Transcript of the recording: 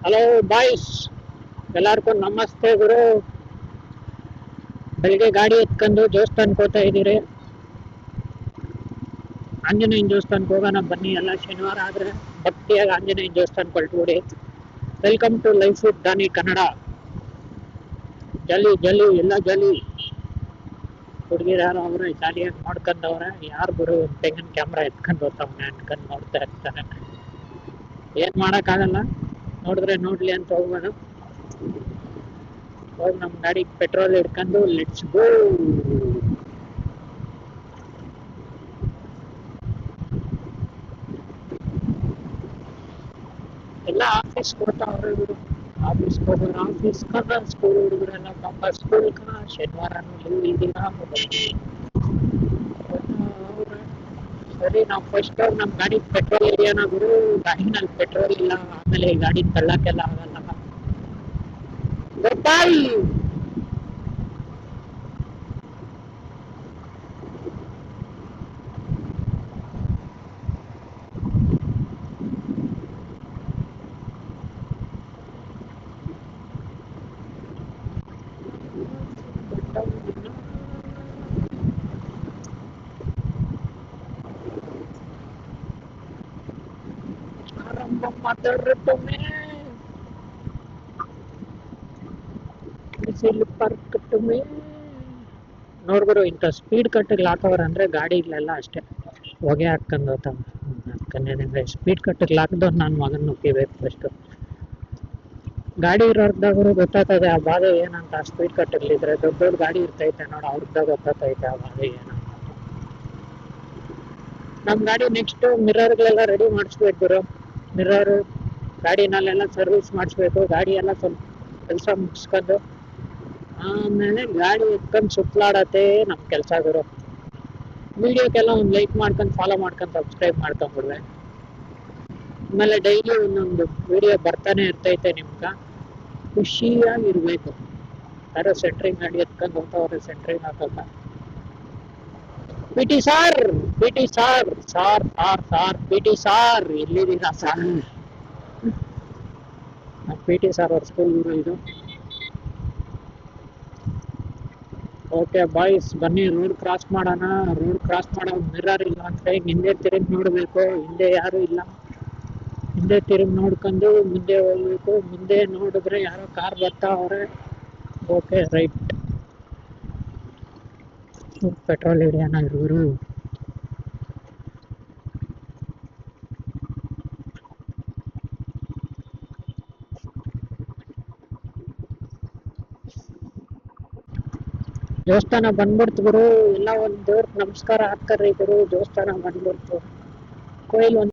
Hello boys, ಎಲ್ಲರಿಗೂ ನಮಸ್ತೆ ಗುರು. ಬೆಳಿಗ್ಗೆ ಗಾಡಿ ಎತ್ಕೊಂಡು ದೇವಸ್ಥಾನಕ್ಕೆ ಹೋಗ್ತಾ ಇದ್ದೀರಿ. ಆಂಜನೇಯನ ದೇವಸ್ಥಾನಕ್ಕೆ ಹೋಗೋಣ ಬನ್ನಿ. ಎಲ್ಲ ಶನಿವಾರ ಆದ್ರೆ ಭಕ್ತಿಯಾಗಿ ಆಂಜನೇಯನ ದೇವಸ್ಥಾನಕ್ಕೆ ಹೊರಟುಬಿಡಿ. ವೆಲ್ಕಮ್ ಟು ಲೈಫ್ ವಿತ್ ದಾನಿ ಕನ್ನಡ. ಜಲಿ ಜಲಿ ಎಲ್ಲ ಜಲಿ. ಹುಡುಗಿರು ಯಾರು ಅವ್ರೆ ಜಾಲಿಯಾಗಿ ನೋಡ್ಕೊಂಡವ್ರೆ. ಯಾರು ಗುರು ತೆಂಗಿನ ಕ್ಯಾಮ್ರಾ ಎತ್ಕೊಂಡು ಹೋಗ್ತಾವನೆ ಅನ್ಕೊಂಡು ನೋಡ್ತಾ ಇರ್ತಾನೆ. ಏನ್ ಮಾಡಕ್ಕಾಗಲ್ಲ, ನೋಡಿದ್ರೆ ನೋಡ್ಲಿ ಅಂತ ಹೋಗೋಣ. ಹೋಗಿ ನಮ್ಮ ಗಾಡಿ ಪೆಟ್ರೋಲ್ ಹಿಡ್ಕೊಂಡು ಲೆಟ್ಸ್ ಗೋ. ಎಲ್ಲ ಆಫೀಸ್ ಕೊಡ್ತಾವ್ರೆ ಇವರು. ಆಫೀಸ್ಗೆ ಹೋಗೋರು ಆಫೀಸ್ ಕದ, ಸ್ಕೂಲ್ ಹುಡುಗರೆಲ್ಲ ಪಾಪ ಸ್ಕೂಲ್ ಶನಿವಾರನೂ ಲೀವ್ ಇದೀನ. ಸರಿ, ನಾವು ಫಸ್ಟ್ ನಮ್ಮ ಗಾಡಿ ಪೆಟ್ರೋಲ್ ಹಿಡಿಯೋಣ ಗುರು. ಗಾಡಿನಲ್ಲಿ ಪೆಟ್ರೋಲ್ ಇಲ್ಲ, ಆಮೇಲೆ ಗಾಡಿ ತಳ್ಳಕ್ಕೆಲ್ಲ ಆಗಲ್ಲ. ಬಾಯ್. ಆರಂಭ ಮಾತಾಡ್ರೊಮ್ಮೆ ಬಿಸಿಲು ಪರ್ಕಟ್ಟುಮೆ. ನೋಡ್ಬಿಡು, ಇಂಥ ಸ್ಪೀಡ್ ಕಟ್ಟಿಗೆ ಹಾಕವ್ರೆ ಅಂದ್ರೆ ಗಾಡಿಗಳೆಲ್ಲ ಅಷ್ಟೇ ಹೊಗೆ ಹಾಕ್ಕೊಂಡು ಹೋಗ್ತಾವೆ. ಅದಕ್ಕೇನೆ ಸ್ಪೀಡ್ ಕಟ್ಟಿಗೆ ಹಾಕಿದವ್ರು ನನ್ನ ಮಗನ ನುಗ್ಗಿಬೇಕು ಫಸ್ಟು. ಗಾಡಿ ಇರೋರ್ದಾಗರು ಗೊತ್ತಾಗ್ತದೆ ಆ ಬಾಧೆ ಏನಂತ. ಸ್ಪೀಡ್ ಕಟ್ಟಿಗಳಿದ್ರೆ ದೊಡ್ಡ ದೊಡ್ಡ ಗಾಡಿ ಇರ್ತೈತೆ ನೋಡು, ಅವ್ರದ್ದಾಗ ಗೊತ್ತಾಗ್ತೈತೆ ಆ ಬಾಧೆ ಏನಂತ. ನಮ್ಮ ಗಾಡಿ ನೆಕ್ಸ್ಟ್ ಮಿರರ್ಗಳೆಲ್ಲ ರೆಡಿ ಮಾಡಿಸ್ಬೇಕು ಗುರು. ಮಿರರು ಗಾಡಿನಲ್ಲೆಲ್ಲ ಸರ್ವಿಸ್ ಮಾಡಿಸ್ಬೇಕು. ಗಾಡಿ ಎಲ್ಲ ಸ್ವಲ್ಪ ಕೆಲಸ ಮುಗಿಸ್ಕೊಂಡು ಆಮೇಲೆ ಗಾಡಿ ಎತ್ಕೊಂಡು ಸುತ್ತಲಾಡತ್ತೆ ನಮ್ಮ ಕೆಲಸ ಗುರು. ವಿಡಿಯೋಕ್ಕೆಲ್ಲ ಒಂದು ಲೈಕ್ ಮಾಡ್ಕೊಂಡು ಫಾಲೋ ಮಾಡ್ಕೊಂಡು ಸಬ್ಸ್ಕ್ರೈಬ್ ಮಾಡ್ಕೊಂಡ್ಬಿಡ್ವೆ. ಆಮೇಲೆ ಡೈಲಿ ಒಂದೊಂದು ವಿಡಿಯೋ ಬರ್ತಾನೆ ಇರ್ತೈತೆ. ನಿಮ್ಗೆ ಖುಷಿಯಾಗಿರ್ಬೇಕು. ಯಾರೋ ಸೆಂಟ್ರಿಂಗ್ ಗಾಡಿ ಎತ್ಕೊಂಡು ಹೋಗ್ತಾವ್ರೆ, ಸೆಂಟ್ರಿಂಗ್ ಹಾಕಲ್ಲ. P T sir, P T sir, sir sir sir P T sir ಎಲ್ಲಿದ್ದೀರಾ ಸಾರ್? ಪಿ ಟಿ ಸಾರ್ ಅವ್ರ ಸ್ಕೂಲ್ ಇದು. ಓಕೆ ಬಾಯ್ಸ್, ಬನ್ನಿ ರೋಡ್ ಕ್ರಾಸ್ ಮಾಡೋಣ. ರೋಡ್ ಕ್ರಾಸ್ ಮಾಡೋ ಮಿರರ್ ಇಲ್ಲ ಅಂದ್ರೆ ಹಿಂದೆ ತಿರುಗಿ ನೋಡಬೇಕು. ಹಿಂದೆ ಯಾರು ಇಲ್ಲ, ಹಿಂದೆ ತಿರುಗಿ ನೋಡ್ಕೊಂಡು ಮುಂದೆ ಹೋಗ್ಬೇಕು. ಮುಂದೆ ನೋಡಿದ್ರೆ ಯಾರೋ ಕಾರ್ ಬರ್ತಾವ್ರೆ. Okay right. ಪೆಟ್ರೋಲ್ ಹಿಡಿಯೋಣ ಇವರು. ದೇವಸ್ಥಾನ ಬಂದ್ಬಿಡ್ತು ಗುರು. ಎಲ್ಲ ಒಂದು ದೇವ್ರಿಗೆ ನಮಸ್ಕಾರ ಹಾಕ್ತಾರ್ರಿ ಗುರು. ದೇವಸ್ಥಾನ ಬಂದ್ಬಿಡ್ತು. ಕೊಯ್ಲು